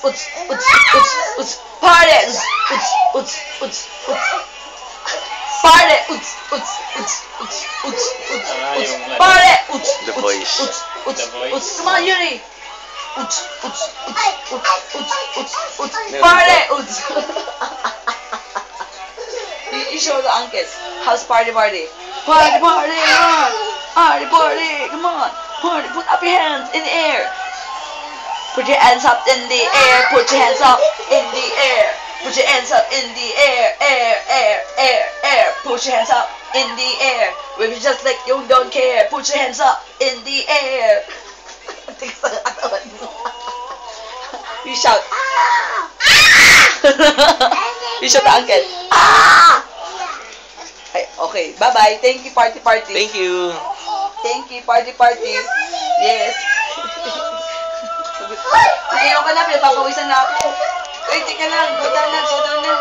uts, uts, uts, uts, party, uts, uts, uts, uts, party, uts, uts, uts, uts, uts, uts, uts, party, uts, The uts, Voice. uts, uts, uts, come on, Yuri. Uts, uts, uts, uts, uts, uts, uts, party, uts. You show the uncles. How's party, party? Party, party, come on. Party, party, come on. Party, put up your hands in the air. Put your hands up in the air. Put your hands up in the air. Put your hands up in the air, air, air, air, air. Put your hands up in the air. If you just like you don't care, put your hands up in the air. You shout, ah! You shout, uncle, ah! Okay, bye-bye. Thank you, party, party. Thank you. Thank you, party, party. Yes. Ayaw ka na, pinapapawisan na ako. Ay, tika lang. Go down na, go down na.